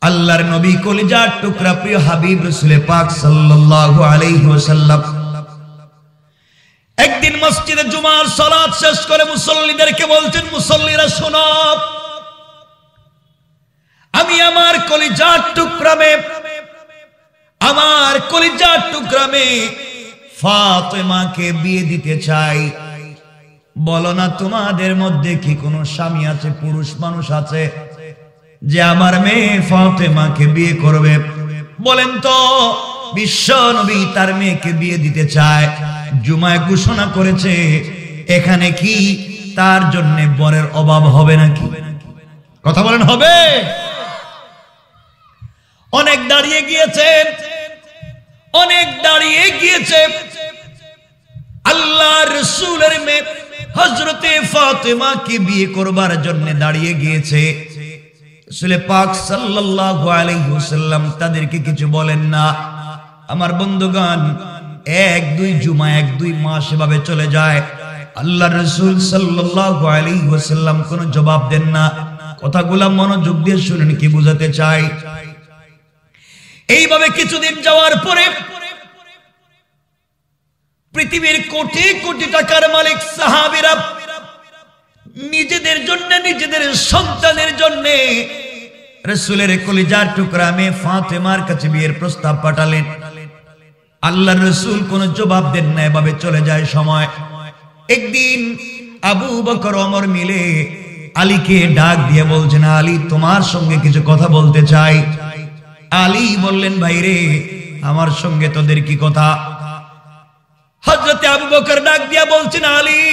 আল্লাহর নবী কলিজার টুকরা প্রিয় হাবিব রাসূল পাক সাল্লাল্লাহু আলাইহি ওয়াসাল্লাম একদিন মসজিদে জুমার সালাত শেষ করে মুসল্লিদেরকে বলছেন, মুসল্লিরা শোনো, আমি আমার কলিজার টুকরা মেয়ে ফাতেমাকে বিয়ে দিতে চাই। বলো না তোমাদের মধ্যে কি কোনো স্বামী আছে, পুরুষ মানুষ আছে যে আমার মেয়ে ফাতেমাকে বিয়ে করবে? বলেন তো। বিশ্ব নবী তার মেয়েকে বিয়ে দিতে চায়, জুমায় ঘোষণা করেছে। এখানে কি তার জন্য বরের অভাব হবে নাকি? কথা বলেন, হবে? অনেক দাঁড়িয়ে গিয়েছে আল্লাহ রাসূলের মেয়ে হযরতে ফাতেমাকে বিয়ে করবার জন্য দাঁড়িয়ে গিয়েছে। রাসূল পাক সাল্লাল্লাহু আলাইহি ওয়াসাল্লাম তাদেরকে কিছু বলেন না। আমার বন্ধুগণ, 1-2 জুমা 1-2 মাস এভাবে চলে যায়, আল্লাহ রাসূল সাল্লাল্লাহু আলাইহি ওয়াসাল্লাম কোনো জবাব দেন না। কথাগুলো মনোযোগ দিয়ে শুনেন, কি বুঝাতে চাই। এইভাবে কিছুদিন যাওয়ার পরে পৃথিবীর কোটি কোটি টাকার মালিক সাহাবীরা নিজেদের জন্য, নিজেদের সন্তানের জন্য রাসূলের কলিজার টুকরা মেয়ে ফাতেমার কাছে বিয়ের প্রস্তাব পাঠালেন। আল্লাহর রাসূল কোনো জবাব দেন না, এভাবে চলে যায় সময়। একদিন আবু বকর ওমর মিলে আলীকে ডাক দিয়ে বলছেন, আলী তোমার সঙ্গে কিছু কথা বলতে চাই। আলী বললেন, ভাই রে, আমার সঙ্গে তোদের কি কথা? হযরতে আবু বকর ডাক দিয়া বলছেন, আলী,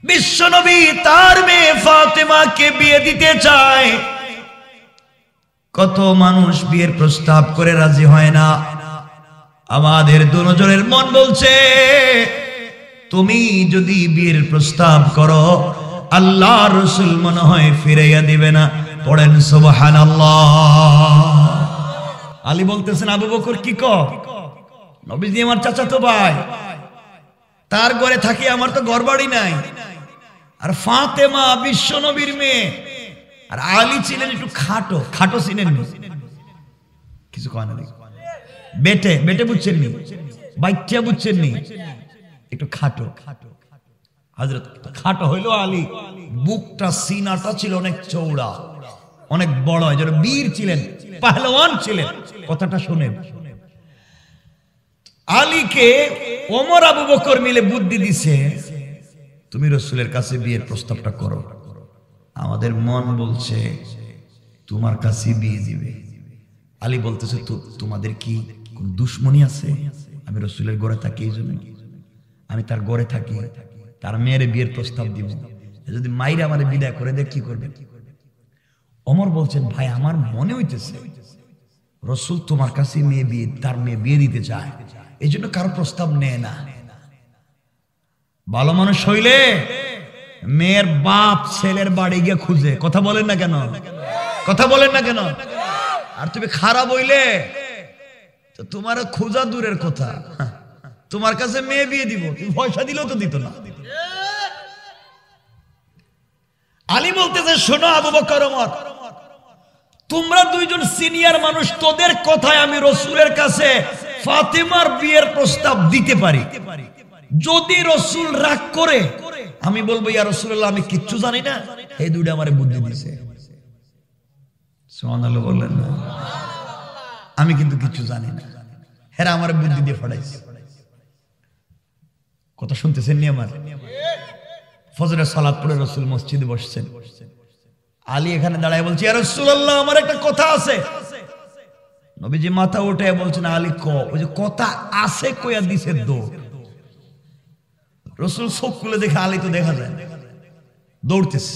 বিশ্বনবী তার মেয়ে ফাতেমাকে বিয়ে দিতে চায়। কত মানুষ বিয়ের প্রস্তাব করে রাজি হয় না। আমাদের দুজনের মন বলছে, তুমি যদি বিয়ের প্রস্তাব করো আল্লাহ রাসূল মনে হয় ফিরাইয়া দিবে না। পড়েন সুবহানাল্লাহ। আলী বলতেছেন, আবু বকর কি কও? নবীজি আমার চাচাতো ভাই, তার ঘরে থাকি, আমার তো ঘরবাড়ি নাই। আর ফাতেমা বিশ্ব নবীর মেয়ে, আর আলী ছিলেন একটু খাটো ছিলেন, কিছু কয় না, বেটে বুঝছেন নি, বাচ্চা বুঝছেন নি, একটু খাটো। হযরত খাটো হইলো আলী, বুকটা সিনাটা ছিল অনেক চওড়া, অনেক বড়, যেন বীর ছিলেন, পাহলওয়ান ছিলেন। কথাটা শুনেন। আলীকে ওমর আবু বকর মিলে বুদ্ধি দিছে, তুমি রাসূলের কাছে বিয়ের প্রস্তাবটা করো। আমাদের মন বলছে তোমার কাছে বিয়ে দিবে। আলী বলতেছে, তোমাদের কি কোন দুশমনী আছে? আমি রাসূলের ঘরে থাকি, এই জন্য আমি তার ঘরে থাকি, তার মেয়ের বিয়ের প্রস্তাব দিব। যদি মাইরে আমারে বিদায় করে দেয় কি করবে? ওমর বলছেন, ভাই আমার মনে হইতেছে রাসূল তোমার কাছে তার মেয়ে বিয়ে দিতে চায়, এই জন্য কারো প্রস্তাব নেয় না। ভালো মানুষ হইলে মেয়ের বাপ ছেলের বাড়ি গিয়ে খুঁজে। কথা বলেন না কেন? আর তুমি খারাপ হইলে তো তোমার খোঁজা দূরের কথা, তোমার কাছে মেয়ে বিয়ে দিব, তুমি পয়সা দিলেও তো দিত না। আলী বলতেছে, শোনো আবু বকর ওমর, তোমরা দুইজন সিনিয়র মানুষ, তোদের কথায় আমি রাসূলের কাছে ফাতেমার বিয়ের প্রস্তাব দিতে পারি। যদি রাসূল রাগ করে আমি বলবো, ইয়া রাসূলুল্লাহ আমি কিচ্ছু জানি না, এই দুইটা আমারে বুদ্ধি দিয়েছে। সুবহানাল্লাহ বললেন না? আমি কিন্তু কিচ্ছু জানি না, হেরা আমারে বুদ্ধি দিয়ে ফড়াইছে। কথা শুনতেছেন নি আমার? ফজরের সালাত পড়ে রাসূল মসজিদে বসছেন। আলী এখানে দাঁড়ায় বলছে, ইয়া রাসূলুল্লাহ আমার একটা কথা আছে। নবীজি মাথা উঠায় বলছেন, আলী ওই যে কথা আছে কইয়া দিছে দৌড়। রাসূল চোখ খুলে দেখে আলী তো দেখা যায় দৌড়তেছে।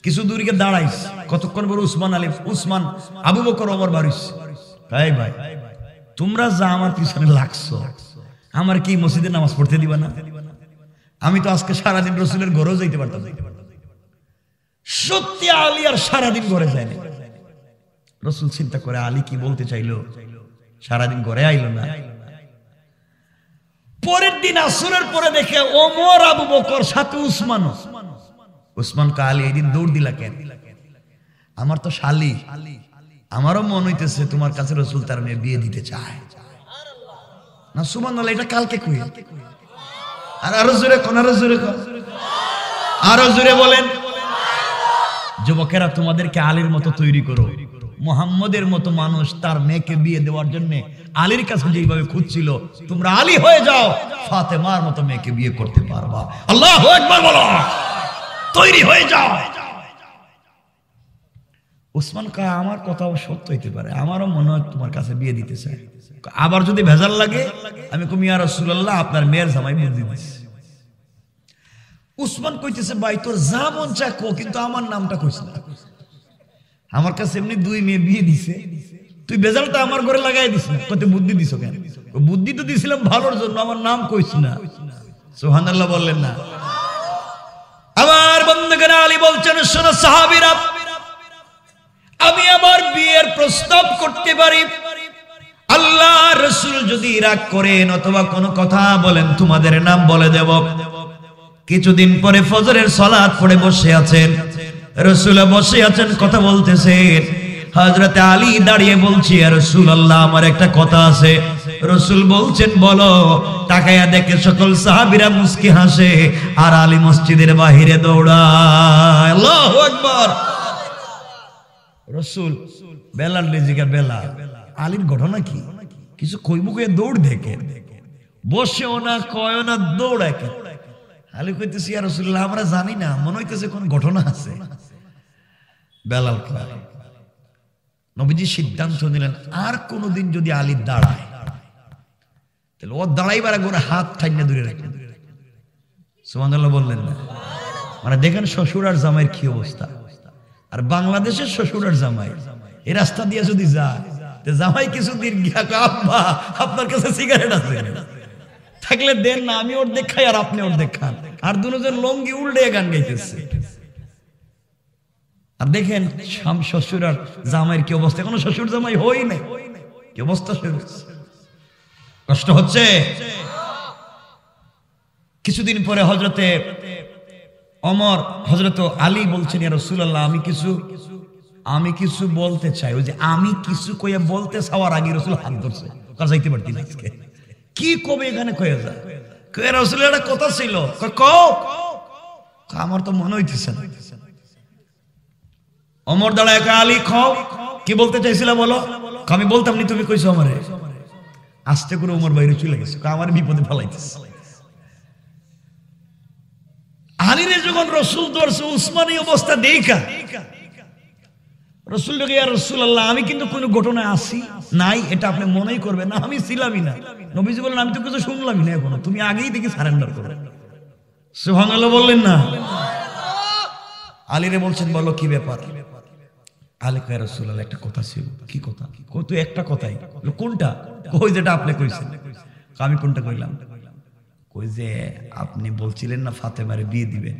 কিছু দূর গিয়ে দাঁড়াইছে, কতক্ষণ পর উসমান আবু বকর ওমর বাড়িস, এই ভাই তোমরা যা আমার পিছনে লাগছো, আমার কি মসজিদে নামাজ পড়তে দিবা না? আমি তো আজকে সারাদিন রাসূলের ঘরেও যাইতে পারতাম। সত্যি আলী আর সারাদিন ঘরে যায়নি। রাসূল চিন্তা করে আলী কি বলতে চাইলো, সারাদিন ঘরে আইলো না। পরের দিন আসরের পরে দেখে ওমর আবু বকর সাথে উসমান কা, আলী এই দিন দৌড় দিলা কেন? আমার তো শালি, আমারও মন হইতেছে তোমার কাছে রাসূল তার মেয়ে বিয়ে দিতে চায় না। সুবহানাল্লাহ, এটা কালকে কই? আর আরো জোরে কোন, আরো জোরে কোন, আরো জোরে বলেন। যুবকেরা, তোমাদেরকে আলীর মতো তৈরি করো। মুহাম্মদের মতো মানুষ তার মেয়েকে বিয়ে দেওয়ার জন্য আলীর কাছে যেভাবে খুঁজছিল, তোমরা আলী হয়ে যাও, ফাতেমার মতো মেয়েকে বিয়ে করতে পারবা। আল্লাহু আকবার বলো, তৈরি হয়ে যাও। উসমান কয়, আমার কথাও সত্য হইতে পারে, আমারও মনে হয় তোমার কাছে বিয়ে দিতে চাই। আবার যদি ভেজাল লাগে, আমি কই ইয়া রাসূলুল্লাহ, আপনার মেয়ের জামাই বুদ্ধি দিছে। উসমান কইতেছে, ভাই তোর যা মন চায় কো, কিন্তু আমার নামটা কইস না। আমার কাছে এমনি দুই মেয়ে বিয়ে দিছে, তুই ভেজালটা আমার ঘরে লাগাই দিস না। কত বুদ্ধি দিছ কেন? বুদ্ধি তো দিছিলাম ভালোর জন্য, আমার নাম কইস না। সুবহানাল্লাহ বললেন না? আমার বন্ধুগণ, আলী বলছেন, শোনো সাহাবীরা, আমি আমার বিয়ের প্রস্তাব করতে পারি, আল্লাহ রাসূল যদি রাগ করেন অথবা কোনো কথা বলেন, তোমাদের নাম বলে দেব। কিছুদিন পরে ফজরের সালাত পড়ে বসে আছেন, রাসূল বসে আছেন, কথা বলতেছেন। হযরত আলী দাঁড়িয়ে বলছে, ইয়া রাসূলুল্লাহ, আমার একটা কথা আছে। রাসূল বলছেন, বলো। তাকায়া দেখে সকল সাহাবীরা মুস্কি হাসে, আর আলী মসজিদের বাহিরে দৌড়ায়। আল্লাহু আকবার। রাসূল বেলাল রেজিকা, বেলাল, আলীর ঘটনা কি? কিছু কইব কইয়া দৌড় দেখে, বসেও না, কয়ও না, দৌড়ায়। আলী কইতেছে, ইয়া রাসূলুল্লাহ, আমরা জানি না, মনে হইতেছে কোন ঘটনা আছে। বেলাল কয়, নবীজি সিদ্ধান্ত নিলেন, আর কোনদিন যদি আলী দাঁড়ায়, তাহলে ও দাঁড়াইবার আগে হাত ঠাইনা দূরে রাখবেন। সুবহানাল্লাহ বললেন না? মানে দেখেন শ্বশুর আর জামাইয়ের কি অবস্থা। আর বাংলাদেশের শ্বশুর আর জামাই এই রাস্তা দিয়ে যদি যায়, জামাই কিছুদিন গিয়া, আব্বা আপনার কাছে সিগারেট আছে থাকলে দেন না, আমি অর্ধেক খাই আর আপনি অর্ধেক খান। আর দুজন লঙ্গি উল্টে গান গাইতেছে। আর দেখেন শ্বশুর আর জামাইয়ের কি অবস্থা। কোনো শ্বশুর জামাই হই নাই, কি অবস্থা শুরু, কষ্ট হচ্ছে। কিছুদিন পরে হযরতে ওমর, হযরত আলী বলছেন, ইয়া রাসূলুল্লাহ, আমি কিছু বলতে চাই। ওই যে আমি কিছু কইয়া বলতে চাওয়ার আগে রাসূল হাত ধরছে, যাইতে পারতি না আজকে, কি কবে এখানে কয়ে যায়। কয়ে রাসূল, একটা কথা ছিল। কও। আমার তো মনে হইতেছে না। ওমর দাঁড়ায়, আলী খাও, কি বলতে চাইছিলা বলো। আমি বলতাম নি, তুমি কইছো আমারে। আস্তে করে ওমর বাইরে চলে গেছে, আমার বিপদে ফেলাইতেছে। আলীরে যখন রাসূল ধরছে, উসমানী অবস্থা দেখা রাসূল বলে, ইয়া রাসূলুল্লাহ, আমি কিন্তু কোনো ঘটনায় আসি নাই, এটা আপনি মনেই করবেন না, আমি ছিলামই না। নবীজি বললেন, আমি তো কিছু শুনলামই না এখনো, তুমি আগেই দেখি সারেন্ডার করো। সুবহানাল্লাহ বললেন না? আলীরে বলছেন, বলো কি ব্যাপার। আলী কয়, ইয়া রাসূলুল্লাহ, একটা কথা ছিল। কি কথা? কই তুই একটা কথাই। কোনটা? কই যেটা আপনি কইছেন। আমি কোনটা কইলাম? কই যে আপনি বলছিলেন না ফাতেমারে বিয়ে দিবেন।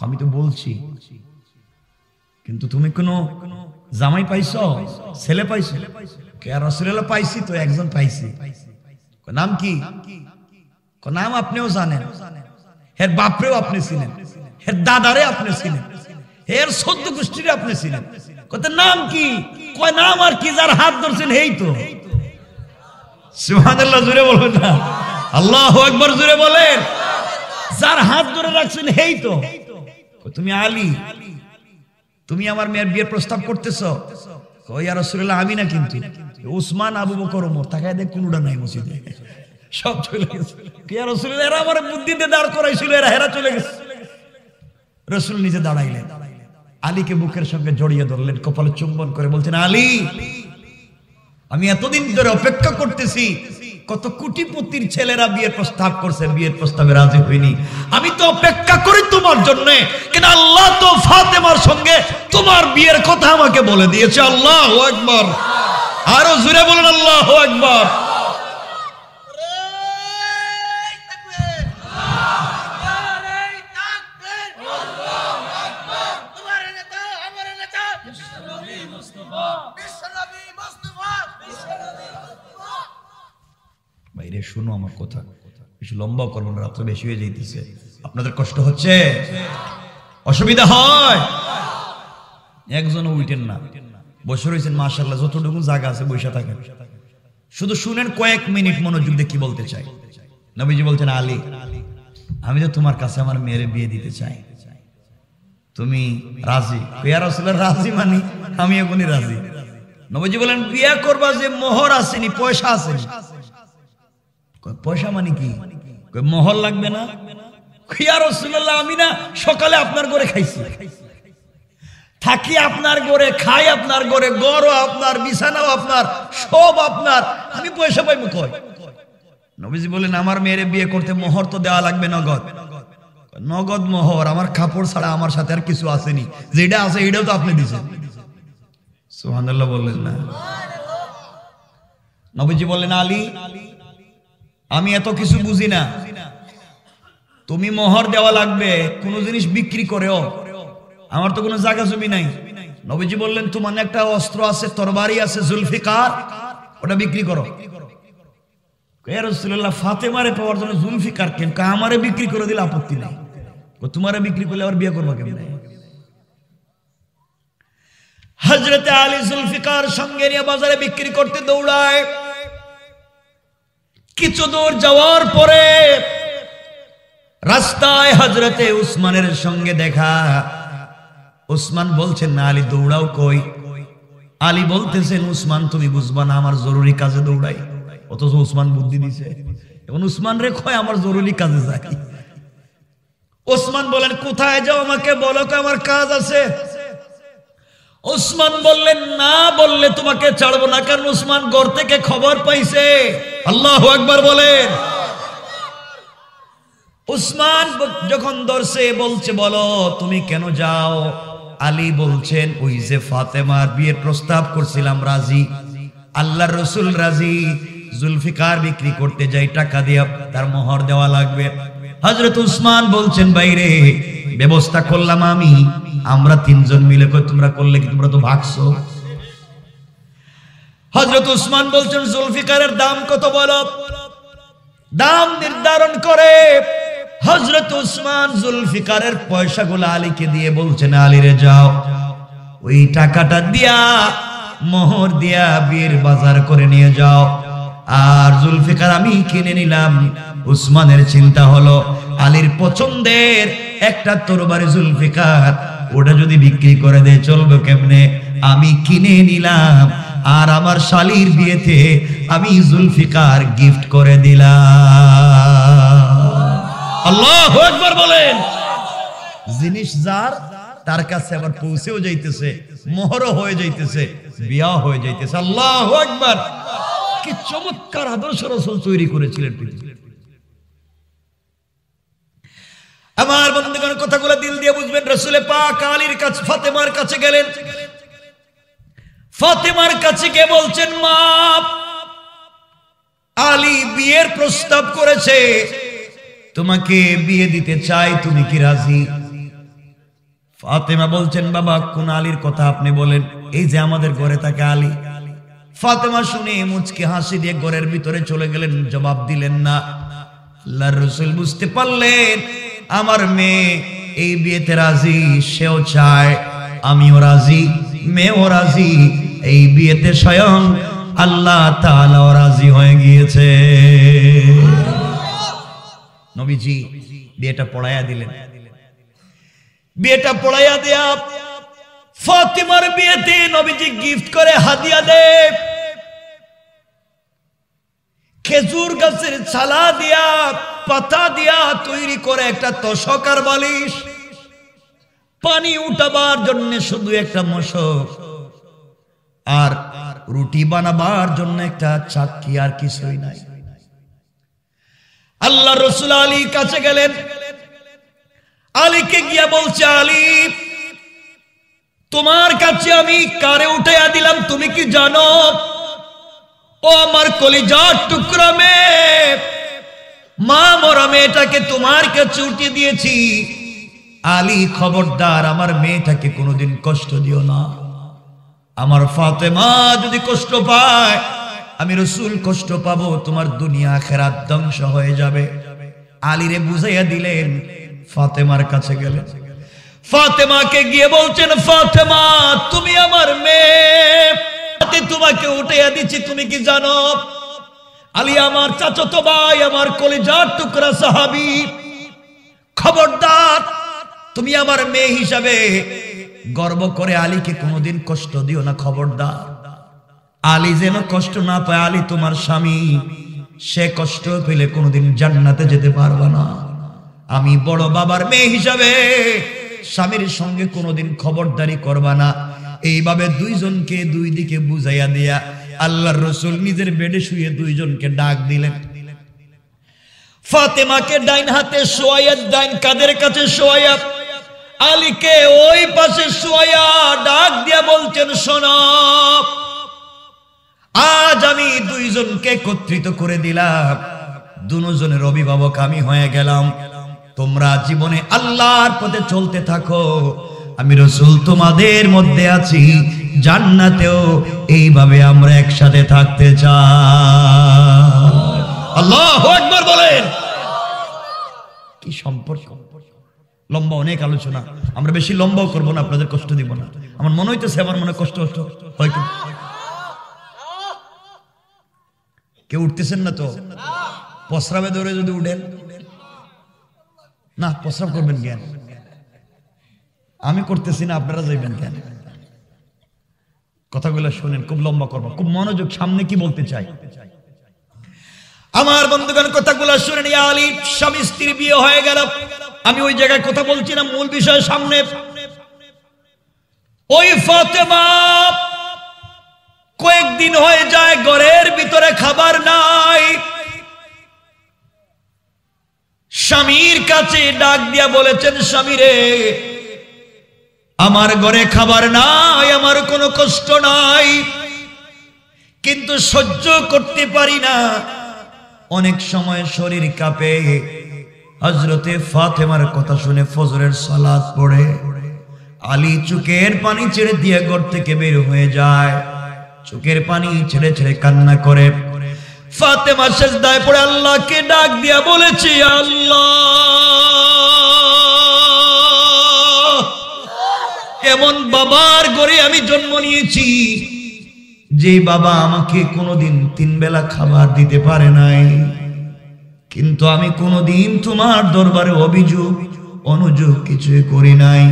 আমি তো বলছি, কিন্তু তুমি কোনো জামাই পাইছো, ছেলে পাইছো? ইয়া রাসূলুল্লাহ, পাইছি তো, একজন পাইছি। নাম কি? নাম আপনিও জানেন, এর বাপরেও আপনি ছিলেন, এর দাদারে আপনি ছিলেন, এর 14 গোষ্ঠীরে আপনি ছিলেন। কত নাম কি? কয় নাম আর কি, যার হাত ধরছেন এই তো। সুবহানাল্লাহ জোরে বলবেন না? আল্লাহু আকবার জোরে বলেন। যার হাত ধরে রাখছেন এই তো। তুমি আলী, তুমি আমার মেয়ের বিয়ের প্রস্তাব করতেছো? কই, ইয়া রাসূলুল্লাহ, আমি না, কিন্তু উসমান, আবু বকর, ওমর। তাকায় দেখ কোনটা নাই মসজিদে, সব চলে গেছে। ইয়া রাসূলুল্লাহ, এরা আমার বুদ্ধিতে দাঁড় করাইছিল, এরা চলে গেছে। রাসূল নিজে দাঁড়াইলেন, আলীকে বুকের সঙ্গে জড়িয়ে ধরলেন, কপালে চুম্বন করে বলছেন, আলী, আমি এতদিন ধরে অপেক্ষা করতেছি, কত কোটিপতির ছেলেরা বিয়ের প্রস্তাব করছে, বিয়ের প্রস্তাবে রাজি হইনি। আমি তো অপেক্ষা করি তোমার জন্য, কিন্তু আল্লাহ তো ফাতেমার সঙ্গে তোমার বিয়ের কথা আমাকে বলে দিয়েছে। আল্লাহু আকবার। আরো জোরে বলেন আল্লাহু আকবার। বাইরে শুনো আমার কথা, বেশি লম্বা করবো না, রাত্রে বেশি হয়ে যাইতেছে। আপনাদের কষ্ট হচ্ছে, অসুবিধা হয়? একজনও উঠেন না, বসে রয়েছেন মাশাআল্লাহ, যতটুকু জায়গা আছে বসে থাকেন, শুধু শুনেন কয়েক মিনিট মনোযোগ দিয়ে কি বলতে চাই। নবীজি বলছেন, আলী আমি তো তোমার কাছে আমার মেয়ের বিয়ে দিতে চাই, তুমি রাজি? ইয়া রাসূলুল্লাহ রাজি মানে আমি এখনই রাজি। নবীজি বলেন, বিয়ে করবা যে মোহর আসেনি, পয়সা আসেনি। পয়সা মানে কি? মোহর লাগবে না। ইয়া রাসূলুল্লাহ আমি না সকালে আপনার ঘরে খাইছি, থাকি আপনার ঘরে, খাই আপনার ঘরে, গড়ও আপনার, বিছানাও আপনার, সব আপনার, আমি পয়সা পাইবো কই? নবীজি বলেন, আমার মেয়েরে বিয়ে করতে মোহর তো দেওয়া লাগবে নগদ। নগদ মোহর? আমার কাপড় ছাড়া আমার সাথে আর কিছু আসেনি, যেটা আছে এটাও তো আপনি দিয়েছেন। সুবহানাল্লাহ বললেন না? নবীজি বললেন, আলী আমি এত কিছু বুঝি না, তুমি মোহর দেওয়া লাগবে। কোন জিনিস বিক্রি করেও, আমার তো কোনো জায়গা জমি নাই। নবীজি বললেন, তোমার একটা অস্ত্র আছে, তরবারি আছে, জুলফিকার, ওটা বিক্রি করো। ইয়া রাসূলুল্লাহ ফাতেমারে পাওয়ার জন্য জুলফিকার কেন? আমারে বিক্রি করে দিলে আপত্তি নাই। তোমারে বিক্রি করলে আবার বিয়ে করবো কেমনে? হযরতে আলী জুলফিকার সঙ্গে নিয়ে বাজারে বিক্রি করতে দৌড়ায়। কিছু দূর যাওয়ার পরে রাস্তায় হযরতে উসমানের সঙ্গে দেখা। উসমান বলছেন, না আলী দৌড়াও কই? আলী বলতেছেন, উসমান তুমি বুঝবা না, আমার জরুরি কাজে দৌড়াই। অথচ উসমান বুদ্ধি দিছে, এখন উসমান রে কয় আমার জরুরি কাজে যাই। উসমান বলেন, কোথায় যাও আমাকে বলো, আমার কাজ আছে। উসমান বললেন, না বললে তোমাকে ছাড়বো না। কারণ উসমান ঘর থেকে খবর পাইছে। আল্লাহু আকবার বলেন। উসমান যখন ধরছে বলছে, বলো তুমি কেন যাও? আলী বলছেন, ওই যে ফাতেমার বিয়ের প্রস্তাব করছিলাম, রাজি, আল্লাহর রাসূল রাজি, জুলফিকার বিক্রি করতে যাই, টাকা দিয়ে তার মোহর দেওয়া লাগবে। হযরত উসমান বলছেন, বাইরে ব্যবস্থা করলাম আমি, আমরা তিনজন মিলে। কই তোমরা করলে কি? তোমরা তো ভাগছো। হযরত উসমান বলছেন, জুলফিকারের দাম কত বলো? দাম নির্ধারণ করে হযরত উসমান জুলফিকারের পয়সাগুলো আলীকে দিয়ে বলছেন, আলী রে যাও, ওই টাকাটা দিয়া মোহর দিয়া বিয়ের বাজার করে নিয়ে যাও। আর জুলফিকার আমি কিনে নিলাম। উসমানের চিন্তা হলো, আলীর পছন্দের একটা তরবারি জুলফিকার, ওটা যদি বিক্রি করে দেয় চলবে কেমনে? আমি কিনে নিলাম, আর আমার শালীর বিয়েতে আমি জুলফিকার গিফট করে দিলাম। আল্লাহু আকবার বলেন। জিনিস যার, তার কাছে আবার পৌঁছেও যাইতেছে, মোহরও হয়ে যাইতেছে, বিয়াও হয়ে যাইতেছে। আল্লাহু আকবার। কি চমৎকার আদর্শ রাসূল তৈরি করেছিলেন পৃথিবীতে। আমার বন্ধুগণ, কথাগুলো দিল দিয়ে বুঝবেন। রাসূল পাক আলীর কাছে, ফাতেমার কাছে গেলেন। ফাতেমার কাছে গিয়ে বলছেন, মা আলী বিয়ের প্রস্তাব করেছে, তোমাকে বিয়ে দিতে চাই, তুমি কি রাজি? ফাতেমা বলছেন, বাবা কোন আলীর কথা আপনি বলেন? এই যে আমাদের ঘরে থাকে আলী। ফাতেমা শুনে মুচকি হাসি দিয়ে ঘরের ভিতরে চলে গেলেন, জবাব দিলেন না। আল্লাহর রাসূল বুঝতে পারলেন, আমার মেয়ে এই বিয়েতে রাজি, সেও চায়, আমিও রাজি, মেয়েও রাজি। এই বিয়েতে স্বয়ং আল্লাহ তাআলাও রাজি হয়ে গিয়েছে। নবীজি বিয়েটা পড়াইয়া দিলেন। বিয়েটা পড়াইয়া দেয়া ফাতিমার বিয়েতে নবীজি গিফট করে হাদিয়া দেয় খেজুর গাছের ছালা দিয়া, পাতা দিয়া তৈরি করে একটা তোশক আর বালিশ, পানি উঠাবার জন্য শুধু একটা মশক, আর রুটি বানাবার জন্য একটা চাকি, আর কিছুই নাই। আল্লাহ রাসূল আলীর কাছে গেলেন। আলীকে গিয়া বলছে, আলী তোমার কাছে আমি কারে উঠাইয়া দিলাম তুমি কি জানো? ও আমার কলিজার টুকরা মেয়ে, মা মরা মেয়েটাকে তোমার কাছে উঠিয়ে দিয়েছি। আলী খবরদার আমার মেয়েটাকে কোনোদিন কষ্ট দিও না। আমার ফাতেমা যদি কষ্ট পায়, আমি রাসূল কষ্ট পাবো, তোমার দুনিয়া আখিরাত ধ্বংস হয়ে যাবে। আলীরে বুঝাইয়া দিলেন। ফাতেমার কাছে গেলেন। ফাতেমাকে গিয়ে বলছেন, ফাতেমা তুমি আমার মেয়ে, তোমাকে উঠাইয়া দিচ্ছি। তুমি কি জানো আলী আমার চাচাতো ভাই, আমার কলিজার টুকরা সাহাবী, খবরদার তুমি আমার মেয়ে হিসাবে গর্ব করে আলীকে কোনোদিন কষ্ট দিও না, খবরদার। আলী যেন কষ্ট না পায়, আলী তোমার স্বামী, সে কষ্ট পেলে কোনোদিন জান্নাতে যেতে পারবে না। আমি বড় বাবার মেয়ে হিসাবে স্বামীর সঙ্গে কোনোদিন খবরদারি করবা না। এইভাবে দুইজনকে দুই দিকে বুঝাইয়া দিয়া আল্লাহর রাসূল নিজের বেডে শুয়ে দুইজনকে ডাক দিলেন। ফাতেমাকে ডাইন হাতে শোয়াইয়া, ডাইন কাদের কাছে শোয়াইয়া, আলীকে ওই পাশে শোয়াইয়া ডাক দিয়া বলছেন, শোনো আজ আমি দুইজনকে একত্রিত করে দিলাম, দুজনের অভিভাবক আমি হয়ে গেলাম। তোমরা জীবনে আল্লাহর পথে চলতে থাকো, আমি রাসূল তোমাদের মধ্যে আছি, জান্নাতেও এইভাবে আমরা একসাথে থাকতে চাই। আল্লাহু আকবার বলেন। কি সম্পর্ক! লম্বা অনেক আলোচনা, আমরা বেশি লম্বাও করবো না, আপনাদের কষ্ট দিব না। আমার মনে হইতেছে, আমার মনে কষ্ট হয়। কেউ উঠতেছেন না তো? প্রস্রাবে ধরে যদি উঠেন না, প্রস্রাব করবেন কেন? আমি করতেছি না, আপনারা যাইবেন কেন? কথাগুলো শুনেন, খুব লম্বা করবো, খুব মনোযোগ, সামনে কি বলতে চাই আমার বন্ধুগণ, কথাগুলো শুনেন। ইয়া আলী, স্বামী স্ত্রী বিয়ে হয়ে গেল, আমি ওই জায়গায় কথা বলছি না, মূল বিষয় সামনে। ওই ফাতেমা কয়েকদিন হয়ে যায় ঘরের ভিতরে খাবার নাই, স্বামীর কাছে ডাক দিয়া বলেছেন, স্বামী রে আমার ঘরে খাবার নাই, আমার কোনো কষ্ট নাই, কিন্তু সহ্য করতে পারি না, অনেক সময় শরীর কাঁপে। হযরতে ফাতেমার কথা শুনে ফজরের সালাত পড়ে আলী চোখের পানি ছেড়ে দিয়ে ঘর থেকে বের হয়ে যায়, চোখের পানি ছেড়ে ছেড়ে কান্না করে। ফাতেমা সিজদায় পড়ে আল্লাহকে ডাক দিয়া বলেছে, আল্লাহ এমন বাবার ঘরে আমি জন্ম নিয়েছি, যে বাবা আমাকে কোনোদিন 3 বেলা খাবার দিতে পারে নাই, কিন্তু আমি কোনোদিন তোমার দরবারে অভিযোগ অনুযোগ কিছুই করি নাই।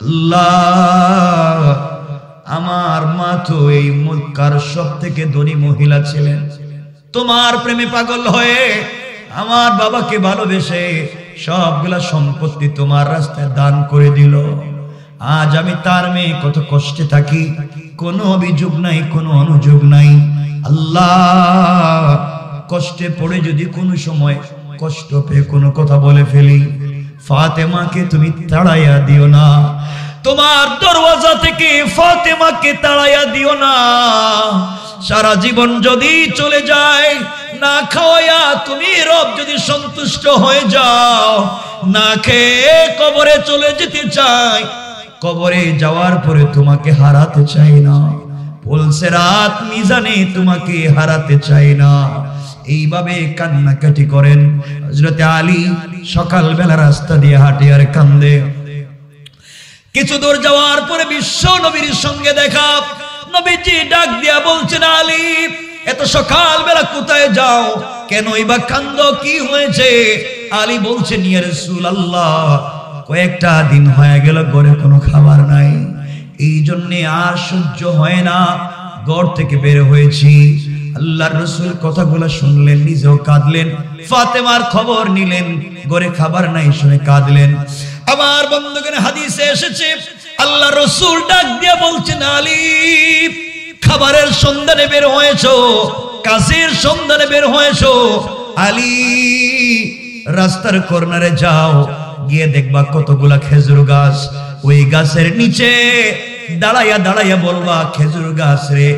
আল্লাহ আমার মা তো এই মক্কার সব থেকে ধনী মহিলা ছিলেন, তোমার প্রেমে পাগল হয়ে আমার বাবাকে ভালোবেসে সবগুলা সম্পত্তি তোমার রাস্তায় দান করে দিল। আজ আমি তার মেয়ে, কত কষ্টে থাকি, কোনো অভিযোগ নাই, কোনো অনুযোগ নাই। আল্লাহ কষ্টে পড়ে যদি কোনো সময় কষ্ট পেয়ে কোনো কথা বলে ফেলি, ফাতেমাকে তুমি তাড়াইয়া দিও না, তোমার দরওয়াজা থেকে ফাতেমাকে তাড়াইয়া দিও না। সারা জীবন যদি চলে যায় না খাওয়াইয়া, তুমি রব যদি সন্তুষ্ট হয়ে যাও, না খেয়ে কবরে চলে যেতে চাই, কবরে যাওয়ার পরে তোমাকে হারাতে চাই না, বলছে রাত মিজানে তোমাকে হারাতে চাই না। এইভাবে কান্নাকাটি করেন। হযরত আলী সকালবেলা রাস্তা দিয়ে হাঁটে আর কান্দে। কিছু দূর যাওয়ার পরে বিশ্ব নবীর সঙ্গে দেখা। নবীজি ডাক দিয়া বলছেন, আলী এত সকালবেলা কোথায় যাও, কেনই বা কান্দো, কি হয়েছে? আলী বলছেন, ইয়া রাসূলুল্লাহ কয়েকটা দিন হয়ে গেল ঘরে কোনো খাবার নাই, এই জন্য আর সহ্য হয় না, ঘর থেকে বের হয়েছি। আল্লাহর রাসূল কথাগুলো শুনলেন, নিজেও কাঁদলেন, ফাতেমার খবর নিলেন, ঘরে খাবার নাই শুনে কাঁদলেন। আমার বন্ধুগণ, হাদিসে এসেছে আল্লাহর রাসূল ডাক দিয়া বলছেন, আলী খাবারের সন্ধানে বের হয়েছো, কাজের সন্ধানে বের হয়েছো, আলী রাস্তার কর্নারে যাও, গিয়ে দেখবা কতগুলা খেজুর গাছ, ওই গাছের নিচে দাঁড়াইয়া দাঁড়াইয়া বলবা, খেজুর গাছ রে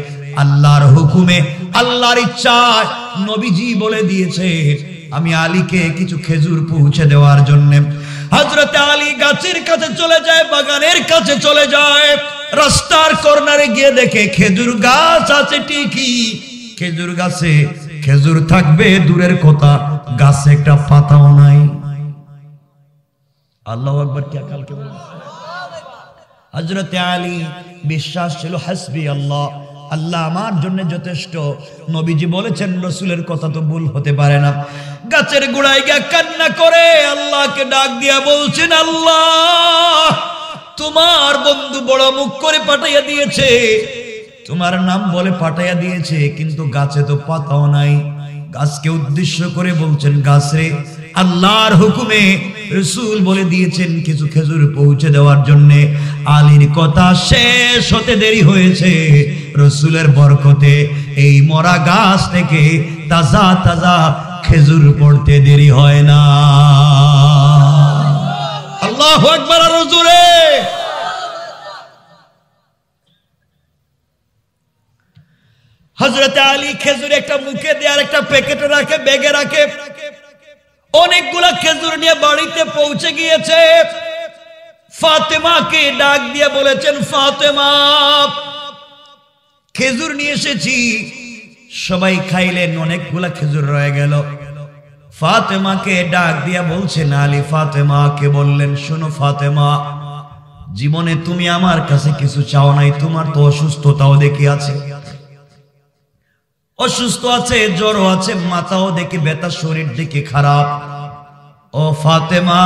আল্লাহর হুকুমে, আল্লাহর ইচ্ছায় নবীজি বলে দিয়েছে আমি আলীকে কিছু খেজুর পৌঁছে দেওয়ার জন্য। হযরত আলী গাছের কাছে চলে যায়, বাগানের কাছে চলে যায়, রাস্তার কর্নারে গিয়ে দেখে খেজুর গাছ আছে ঠিকই, খেজুর গাছে খেজুর থাকবে দূরের কথা, গাছে একটা পাতাও নাই। আল্লাহু আকবার! কি কালকে হযরত আলী বিশ্বাস ছিল হাসবি আল্লাহ, আল্লাহ আমার জন্য যথেষ্ট। নবীজি বলেছেন রাসূলের কথা তো ভুল হতে পারে না। গাছের গোড়ায় গিয়ে কান্না করে আল্লাহকে ডাক দিয়া বলছেন, আল্লাহ তোমার বন্ধু বড় মুখ করে পাঠাইয়া দিয়েছে, তোমার নাম বলে পাঠাইয়া দিয়েছে, কিন্তু গাছে তো পাতাও নাই। গাছকে উদ্দেশ্য করে বলছেন, গাছ রে, আল্লাহর হুকুমে রাসূল বলে দিয়েছেন কিছু খেজুর পৌঁছে দেওয়ার জন্য। আলীর কথা শেষ হতে দেরি হয়েছে, রাসূলের বরকতে এই মরা গাছ থেকে তাজা তাজা খেজুর পড়তে দেরি হয় না। আল্লাহু আকবার, আর জোরে। হযরত আলী খেজুর একটা মুখে দিয়ে আর একটা প্যাকেটে রাখে, ব্যাগে রাখে। অনেকগুলা খেজুর নিয়ে বাড়িতে পৌঁছে গিয়েছে। ফাতেমাকে ডাক দিয়ে বলেছেন, ফাতেমা খেজুর নিয়ে এসেছি। সবাই খাইলেন, অনেকগুলা খেজুর রয়ে গেল। ফাতেমাকে ডাক দিয়া বলছেন আলী ফাতেমাকে বললেন, শোনো ফাতেমা, জীবনে তুমি আমার কাছে কিছু চাও নাই, তোমার তো অসুস্থতাও দেখি আছে, অসুস্থ আছে, জ্বর আছে, মাথাও দেখি ব্যথা, শরীর দেখি খারাপ। ও ফাতেমা,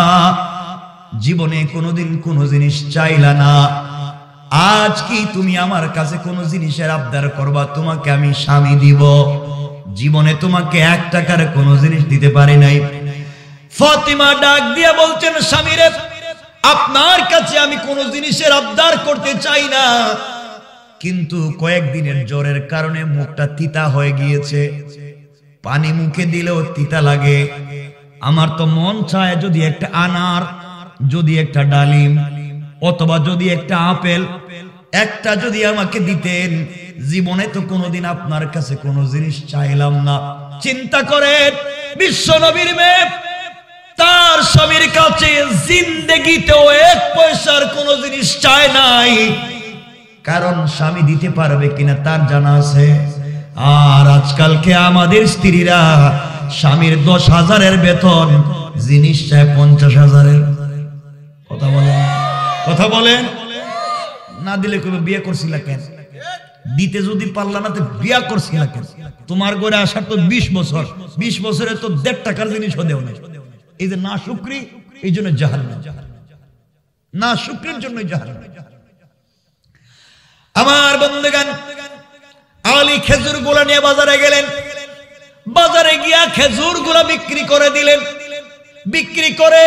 জীবনে কোনোদিন কোনো জিনিস চাইলা না, আজ কি তুমি আমার কাছে কোনো জিনিসের আবদার করবা? তোমাকে আমি স্বামী দিব, জীবনে তোমাকে 1 টাকার কোনো জিনিস দিতে পারি নাই। ফাতেমা ডাক দিয়া বলছেন, স্বামীরে, আপনার কাছে আমি কোনো জিনিসের আবদার করতে চাই না, কিন্তু কয়েকদিনের জ্বরের কারণে মুখটা তিতা হয়ে গিয়েছে, পানি মুখে দিলেও তিতা লাগে। আমার তো মন চায় যদি একটা আনার, যদি একটা ডালিম, অথবা যদি একটা আপেল, একটা যদি আমাকে দিতেন। জীবনে তো কোনোদিন আপনার কাছে কোনো জিনিস চাইলাম না। চিন্তা করেন, বিশ্ব নবীর মেয়ে তার স্বামীর কাছে জিন্দেগিতেও 1 পয়সার কোনো জিনিস চায় নাই, কারণ স্বামী দিতে পারবে কিনা তার জানা আছে। আর আজকালকে আমাদের স্ত্রীরা স্বামীর 10,000-এর বেতন, জিনিস চায় 50,000-এর। কথা বলেন, কথা বলেন। না দিলে কবে বিয়ে করছিলা কেন? দিতে যদি পারলা না তো বিয়ে করছিলা কেন? তোমার ঘরে আসার তো 20 বছর, 20 বছরে তো 1.5 টাকার জিনিসও দেও না। এই যে না শুকরি, এই জন্য জাহান্নাম, না শুকরির জন্য জাহান্নাম। আমার বন্ধুগণ, আলী খেজুর গুলা নিয়ে বাজারে গেলেন। বাজারে গিয়া খেজুর গুলা বিক্রি করে দিলেন। বিক্রি করে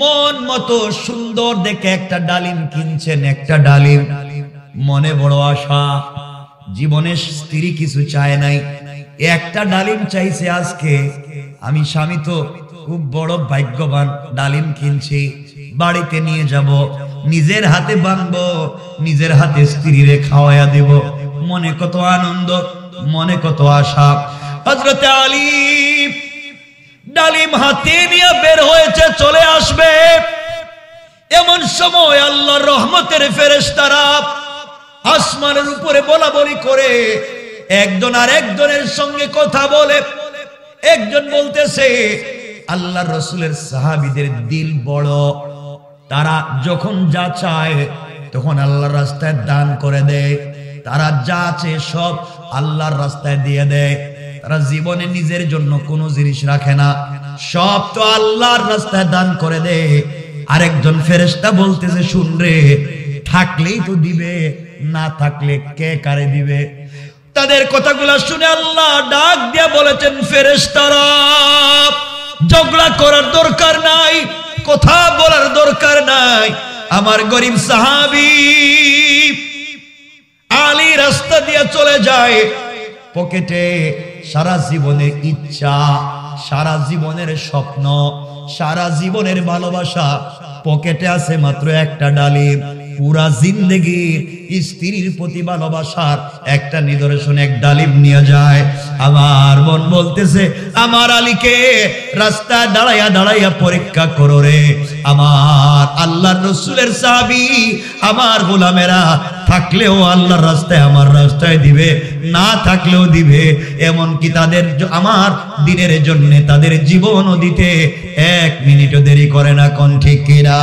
মন মতো সুন্দর দেখে একটা ডালিম কিনছেন, একটা ডালিম। মনে বড় আশা, জীবনে স্ত্রী কিছু চায় নাই, একটা ডালিম চাইছে। আজকে আমি স্বামী তো খুব বড় ভাগ্যবান, ডালিম কিনছি, বাড়িতে নিয়ে যাব, নিজের হাতে বানবো, নিজের হাতে স্ত্রীরে খাওয়াইয়া দেব। মনে কত আনন্দ, মনে কত আশা। হযরত আলী ডালিম হাতে নিয়ে বের হয়েছে, চলে আসবে। এমন সময় আল্লাহর রহমতের ফেরেশতারা আসমানের উপরে বলাবলি করে একজন আর একজনের সঙ্গে কথা বলে। একজন বলতেছে, আল্লাহর রাসূলের সাহাবীদের দিল বড়, তারা যখন যা চায় তখন আল্লাহর রাস্তায় দান করে দেয়, তারা যা আছে সব আল্লাহর রাস্তায় দিয়ে দেয়, তারা জীবনে নিজের জন্য কোনো জিনিস রাখে না, সব তো আল্লাহর রাস্তায় দান করে দেয়। আরেকজন ফেরেশতা বলতেছে, শুন রে, থাকলেই তো দিবে, না থাকলে কে কারে দিবে? তাদের কথাগুলো শুনে আল্লাহ ডাক দিয়ে বলেছেন, ফেরেশতারা, ঝগড়া করার দরকার নাই, কথা বলার দরকার নাই। আমার গরিব সাহাবী আলী রাস্তা দিয়ে চলে যায়, পকেটে সারা জীবনের ইচ্ছা, সারা জীবনের স্বপ্ন, সারা জীবনের ভালোবাসা, পকেটে আছে মাত্র একটা ডালিম। পুরা জিন্দেগি স্ত্রীর প্রতি ভালোবাসার একটা নিদর্শন, এক ডালিম নিয়ে যায়। আমার মন বলতেছে, আমার আলীকে রাস্তায় দাঁড়াইয়া দাঁড়াইয়া পরীক্ষা করো রে। আমার আল্লাহর রাসূলের সাহাবী, আমার গোলামেরা থাকলেও আল্লাহর রাস্তায়, আমার রাস্তায় দিবে, না থাকলেও দিবে। এমন কি তাদের আমার দিনের জন্য তাদের জীবনও দিতে 1 মিনিটও দেরি করে না। কোন ঠিক কিনা?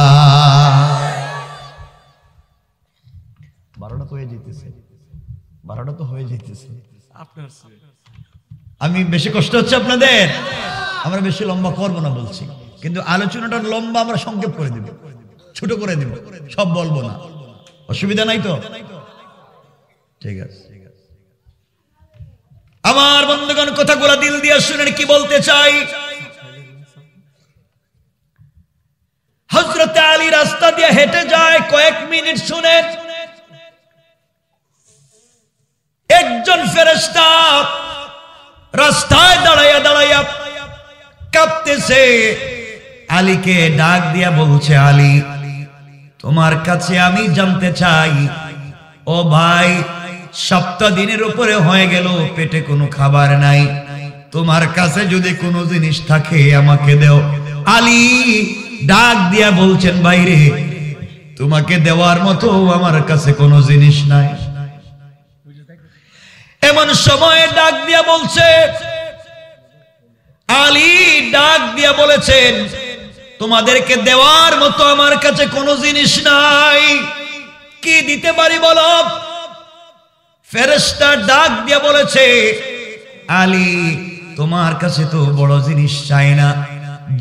12টা তো হয়ে যেতেছে। আমি বেশি কষ্ট হচ্ছে আপনাদের? আমরা বেশি লম্বা করবো না বলছি, কিন্তু আলোচনাটা লম্বা আমরা সংক্ষেপ করে দিব, ছোট করে দিব, সব বলবো না, অসুবিধা নাই তো? ঠিক আছে। আমার বন্ধুগণ, কথাগুলো দিল দিয়ে শুনেন কি বলতে চাই। হযরত আলী রাস্তা দিয়ে হেঁটে যায়, কয়েক মিনিট শুনেন। একজন ফেরেশতা রাস্তায় দাঁড়াইয়া দাঁড়াইয়া কাঁপতেছে, আলীকে ডাক দিয়া বলছে, আলী, তোমার কাছে আমি জানতে চাই, ও ভাই, 7 দিনের উপরে হয়ে গেল, পেটে কোনো খাবার নাই, তোমার কাছে যদি কোনো জিনিস থাকে আমাকে দাও। আলী ডাক দিয়া বলছেন, ভাইরে, তোমাকে দেওয়ার মতো আমার কাছে কোনো জিনিস নাই। এমন সময় ডাক দিয়া বলছে, আলী ডাক দিয়া বলেছেন, তোমাদেরকে দেওয়ার মতো আমার কাছে কোনো জিনিস নাই, কি দিতে পারি বলো? ফেরেশতা ডাক দিয়া বলেছে, আলী, তোমার কাছে তো বড় জিনিস চাই না,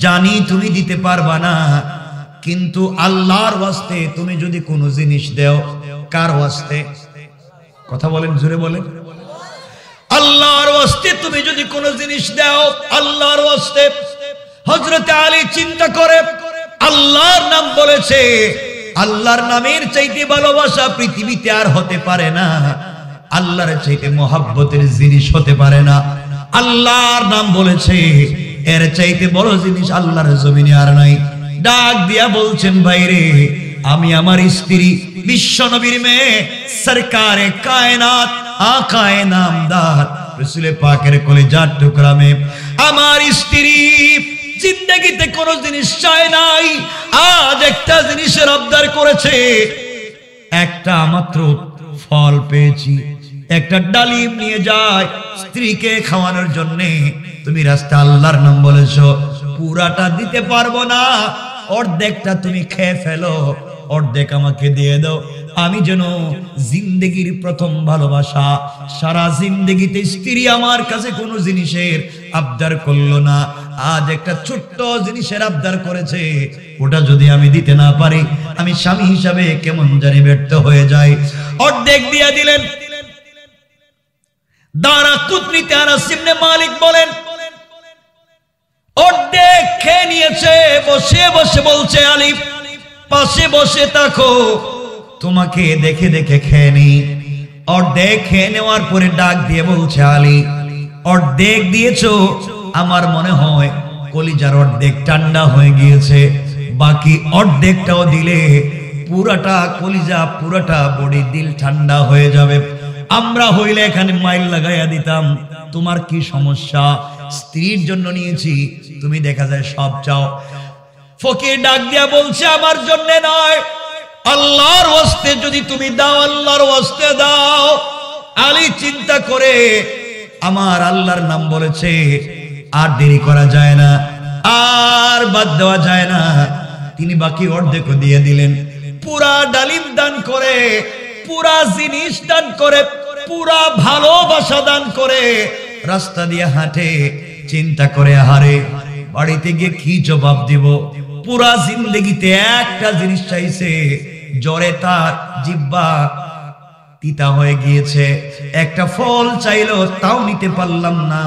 জানি তুমি দিতে পারবা না, কিন্তু আল্লাহর ওয়াস্তে তুমি যদি কোনো জিনিস দাও। কার ওয়াস্তে? কথা বলেন, জোরে বলেন। আল্লাহর ওয়াস্তে তুমি যদি কোনো জিনিস দাও, আল্লাহর ওয়াস্তে। হযরত আলী চিন্তা করে, আল্লাহর নাম বলেছে, আল্লাহর নামের চাইতে ভালোবাসা পৃথিবীতে আর হতে পারে না, আল্লাহর চাইতে মহব্বতের জিনিস হতে পারে না। আল্লাহর নাম বলেছে, এর চাইতে বড় জিনিস আল্লাহর জমিনে আর নাই। ডাক দিয়া বলছেন, ভাইরে, আমি আমার স্ত্রী বিশ্ব নবীর মেয়ে সরকারে কায়নাত আকায়ে নামদার রাসূল পাকের কলিজার টুকরা মেয়ে, আমার স্ত্রী জিন্দেগিতে কোন জিনিস চায় নাই, আজ একটা জিনিসের আবদার করেছে। একটা মাত্র ফল পেয়েছি, একটা ডালিম নিয়ে যায় স্ত্রীকে খাওয়ানোর জন্য। তুমি রাস্তা আল্লাহর নাম বলেছো, পুরাটা দিতে পারবো না, অর্ধেকটা তুমি খেয়ে ফেলো, অর্ধেক আমাকে দিয়ে দাও। আমি যেন জিন্দেগির প্রথম ভালোবাসা, সারা জিন্দেগিতে স্ত্রী আমার কাছে কোনো জিনিসের আবদার করলো না, আজ একটা ছোট্ট জিনিসের আবদার করেছে, ওটা যদি আমি দিতে না পারি, আমি স্বামী হিসাবে কেমন জানি ব্যর্থ হয়ে যাই। অর্ধেক দিয়ে দিলেন। দারাকুতনিতে আনাস ইবনে মালিক বলেন, অর্ধেক খেয়ে নিয়েছে, বসে বসে বলছে, আলী, পাশে বসে থাকো, তোমাকে দেখে দেখে খেয়ে নি। অর্ধেক খেয়ে নেওয়ার পরে ডাক দিয়ে বলছে, আলী, অর্ধেক দিয়েছো, আমার মনে হয় কলিজার অর্ধেক ঠান্ডা হয়ে গিয়েছে, বাকি অর্ধেকটাও দিলে পুরাটা কলিজা, পুরাটা বডি, দিল ঠান্ডা হয়ে যাবে। আমরা হইলে এখানে মাইল লাগাইয়া দিতাম। তোমার কি সমস্যা? স্ত্রীর জন্য নিয়েছি, তুমি দেখা যায় সব চাও। ফকির ডাক দিয়া বলছে, আমার জন্য নয়, আল্লাহর ওয়াস্তে যদি তুমি দাও, আল্লাহর ওয়াস্তে দাও। আলী চিন্তা করে, আমার আল্লাহর নাম বলেছে, আর দেরি করা যায় না, আর বাদ দেওয়া যায় না। তিনি বাকি অর্ধেক দিয়ে দিলেন। পুরা ডালিম দান করে, পুরা জিনিস দান করে, পুরা ভালোবাসা দান করে রাস্তা দিয়ে হাঁটে। চিন্তা করে, হারে, বাড়িতে গিয়ে কি জবাব দিব? পুরা জিন্দেগিতে একটা জিনিস চাইছে, জ্বরে তার জিহ্বা তিতা হয়ে গিয়েছে। একটা ফল চাইলো, তাও নিতে পারলাম না,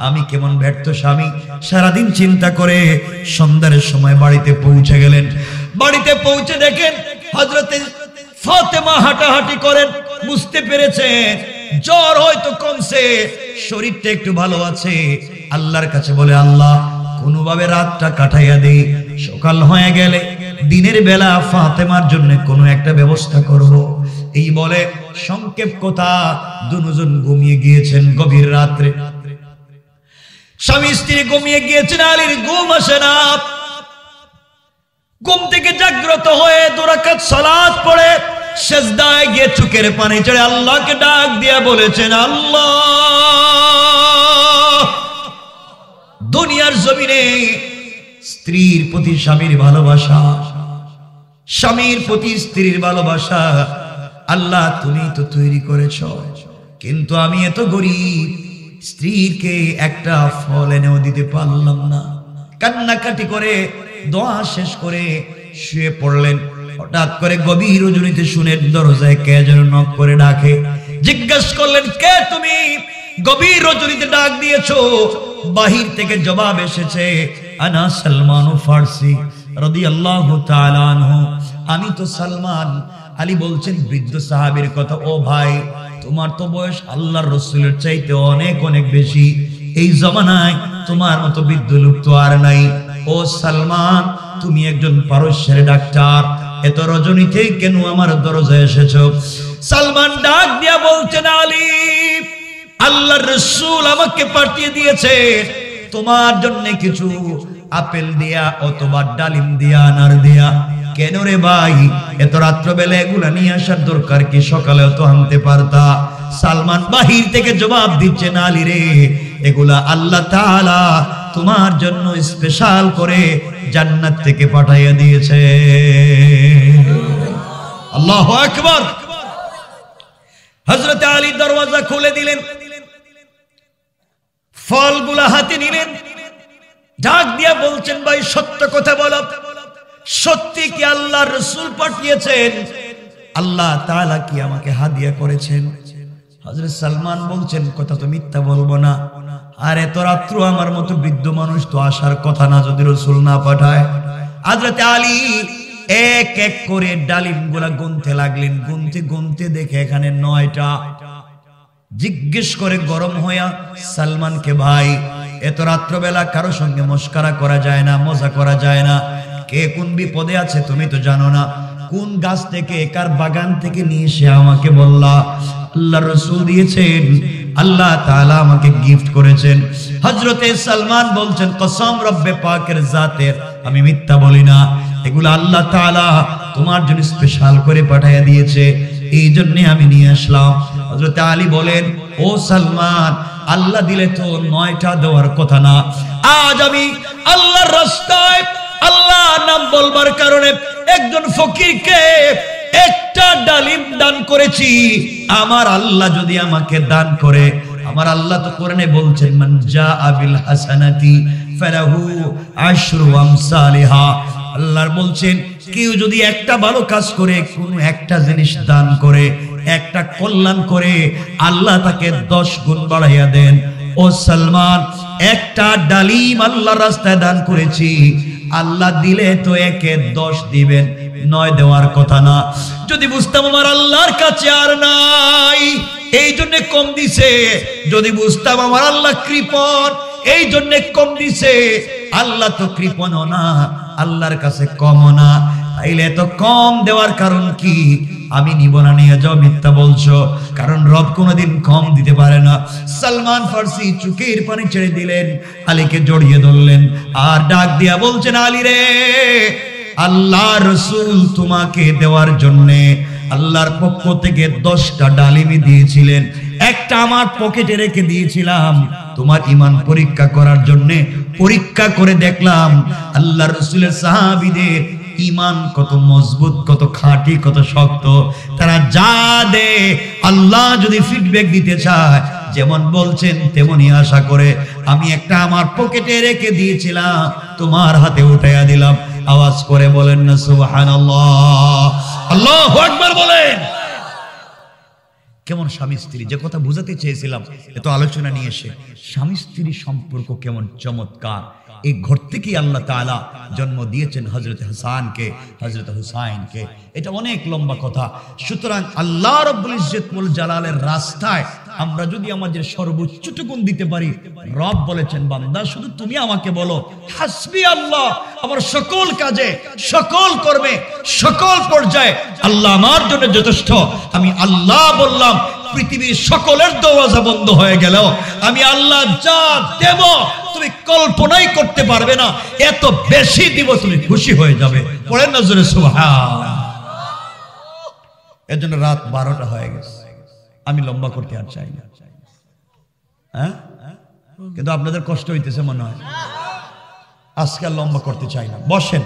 আমি কেমন ব্যর্থ স্বামী। সারাদিন চিন্তা করে সন্ধ্যার সময় বাড়িতে পৌঁছে গেলেন। বাড়িতে পৌঁছে দেখেন হযরতে ফাতেমা হাঁটাহাঁটি করেন। বুঝতে পেরেছেন জ্বর হয়তো কমছে, শরীরটা একটু ভালো আছে। আল্লাহর কাছে বলে, আল্লাহ, কোনোভাবে রাতটা কাটাইয়া দেই, সকাল হয়ে গেলে দিনের বেলা ফাতেমার জন্য কোনো একটা ব্যবস্থা করব। এই বলে সংক্ষেপ কথা, দুজন ঘুমিয়ে গিয়েছেন গভীর রাত্রে। স্বামী স্ত্রী ঘুমিয়ে গিয়েছেন, আলীর ঘুম আসে না। ঘুম থেকে জাগ্রত হয়ে 2 রাকাত সালাত পড়ে সিজদায় গিয়ে চোখের পানি ছেড়ে আল্লাহকে ডাক দিয়া বলেছেন, আল্লাহ, দুনিয়ার জমিনে স্ত্রীর প্রতি স্বামীর ভালোবাসা, স্বামীর প্রতি স্ত্রীর ভালোবাসা, আল্লাহ তুমি তো তৈরি করেছ, কিন্তু আমি এত গরিব, স্ত্রীকে একটা ফল এনেও দিতে পারলাম না। কান্নাকাটি করে দোয়া শেষ করে শুয়ে পড়লেন। হঠাৎ করে গভীর রজনীতে শুনে দরজায় কে যেন নক করে ডাকে। জিজ্ঞাসা করলেন, কে তুমি? গভীর রজনীতে ডাক দিয়েছো। বাহির থেকে জবাব এসেছে, আনা সালমান ফারসি রাদিয়াল্লাহু তাআলা আনহু। আমি তো সালমান। আলী বলছেন বৃদ্ধ সাহাবীর কথা, ও ভাই, তোমার তো বয়স আল্লাহর রাসূলের চাইতে অনেক অনেক বেশি। এই জমানায় তোমার মতো বৃদ্ধ লোক তো আর নাই। ও সালমান, তুমি একজন পারস্যের ডাক্তার, এত রজনীতে কেন আমার দরজায় এসেছো? সালমান ডাক দিয়া বলছেন, আলী, আল্লাহর রাসূল আমাকে পাঠিয়ে দিয়েছে তোমার জন্য কিছু আপেল দিয়া অথবা ডালিম দিয়া আনার দিয়া। কেন রে ভাই, এত রাত্রবেলা এগুলা নিয়ে আসার দরকার কি? সকালেও তো আনতে পারতা। সালমান বাহির থেকে জবাব দিচ্ছে, না আলী রে, এগুলা আল্লাহ তাআলা তোমার জন্য স্পেশাল করে জান্নাত থেকে পাঠাইয়া দিয়েছে। আল্লাহু আকবার। হযরত আলী দরওয়াজা খুলে দিলেন, ফলগুলা হাতে নিলেন, ডাক দিয়া বলছেন, ভাই সত্য কথা বলো, সত্যি কি আল্লাহর রাসূল পাঠিয়েছেন? আল্লাহ তাআলা কি আমাকে হাদিয়া করেছেন? হযরত সালমান বলছেন, কথা তো মিথ্যা বলবো না। আর এত রাত্র আমার মতো বৃদ্ধ মানুষ তো আসার কথা না যদি রাসূল না পাঠায়। হযরত আলী এক এক করে ডালিমগুলা গুনতে লাগলেন। গুনতে গুনতে দেখে এখানে 9টা। জিজ্ঞেস করে গরম হইয়া সালমানকে, ভাই, এত রাত্রবেলা কারো সঙ্গে মস্করা করা যায় না, মজা করা যায় না। কে কোন বিপদে আছে তুমি তো জানো না। কোন গাছ থেকে, কার বাগান থেকে নিয়ে এসে আমাকে বললা। আল্লাহর রাসূল দিয়েছেন, আল্লাহ তাআলা আমাকে গিফট করেছেন। হযরতে সালমান বলছেন, কসম রব্বে পাকের জাতের, আমি মিথ্যা বলি না, এগুলো আল্লাহ তাআলা তোমার জন্য স্পেশাল করে পাঠিয়ে দিয়েছে, এই জন্য আমি নিয়ে আসলাম। হযরত আলী বলেন, ও সালমান, আল্লাহ দিলে তো 9টা দেওয়ার কথা না। আজ আমি আল্লাহর রাস্তায় আল্লাহ নাম বলবার কারণে একজন ফকিরকে একটা ডালিম দান করেছি। আমার আল্লাহ যদি আমাকে দান করে, আমার আল্লাহ তো কোরআনে বলছেন, মান জাআ বিল হাসানাতি ফালাহু আশরু আমসালিহা। আল্লাহ বলছেন, কেউ যদি একটা ভালো কাজ করে, কোনো একটা জিনিস দান করে, একটা কল্যাণ করে, আল্লাহ তাকে 10 গুণ বাড়াইয়া দেন। ও সালমান, একটা ডালিম আল্লাহর রাস্তায় দান করেছি, আল্লাহ দিলে তো 1-এ 10 দিবেন, 9 দেওয়ার কথা না। যদি বুঝতাম আমার আল্লাহর কাছে আর নাই, এই জন্য কম দিছে। যদি বুঝতাম আমার আল্লাহ কৃপণ, এই জন্য কম দিছে। আল্লাহ তো কৃপণও না, আল্লাহর কাছে কমও না, তাইলে তো কম দেওয়ার কারণ কি? আমি নিব না, নিয়ে যাও, মিথ্যা বলছো। কারণ রব কোনোদিন কম দিতে পারে না। সালমান ফারসি চোখের পানি ছেড়ে দিলেন, আলীকে জড়িয়ে ধরলেন, আর ডাক দিয়া বলছেন, আলী রে, আল্লাহর রাসূল তোমাকে দেওয়ার জন্য আল্লাহর পক্ষ থেকে 10টা ডালিমি দিয়েছিলেন, একটা আমার পকেটে রেখে দিয়েছিলাম তোমার ঈমান পরীক্ষা করার জন্য। পরীক্ষা করে দেখলাম আল্লাহর রাসূলের সাহাবীদের ঈমান কত মজবুত, কত খাঁটি, কত শক্ত। তারা যা দে, আল্লাহ যদি ফিডব্যাক দিতে চায়, যেমন বলছেন তেমনই আশা করে। আমি একটা আমার পকেটে রেখে দিয়েছিলাম, তোমার হাতে উঠাইয়া দিলাম। আওয়াজ করে বলেন না সুবহানাল্লাহ, আল্লাহু আকবার বলেন। কেমন স্বামী স্ত্রী, যে কথা বুঝাতে চেয়েছিলাম এত আলোচনা নিয়ে এসে, স্বামী স্ত্রী সম্পর্ক কেমন চমৎকার। এই ঘর থেকেই আল্লাহ তাআলা জন্ম দিয়েছেন হযরত হাসানকে, হযরত হুসাইনকে। এটা অনেক লম্বা কথা। সুতরাং আল্লাহ রাব্বুল ইজ্জত ওয়াল জালালের রাস্তায় আমরা যদি আমাদের সর্বোচ্চটুকু দিতে পারি, রব বলেছেন, বান্দা শুধু তুমি আমাকে বলো, হাসবি আল্লাহ, আমার সকল কাজে, সকল কর্মে, সকল পর্যায়ে আল্লাহ আমার জন্য যথেষ্ট। আমি আল্লাহ বললাম, পৃথিবীর সকলের দরওয়াজা বন্ধ হয়ে গেল, আমি আল্লাহ যা দেব তুমি কল্পনাই করতে পারবে না, এত বেশি দিব, তুমি খুশি হয়ে যাবে। পড়েন না জোরে সুবহানাল্লাহ। এর জন্য রাত 12টা হয়ে গেছে, আমি লম্বা করতে আর চাই না, হ্যাঁ, কিন্তু আপনাদের কষ্ট হইতেছে মনে হয়, আজকাল লম্বা করতে চাই না। বসেন।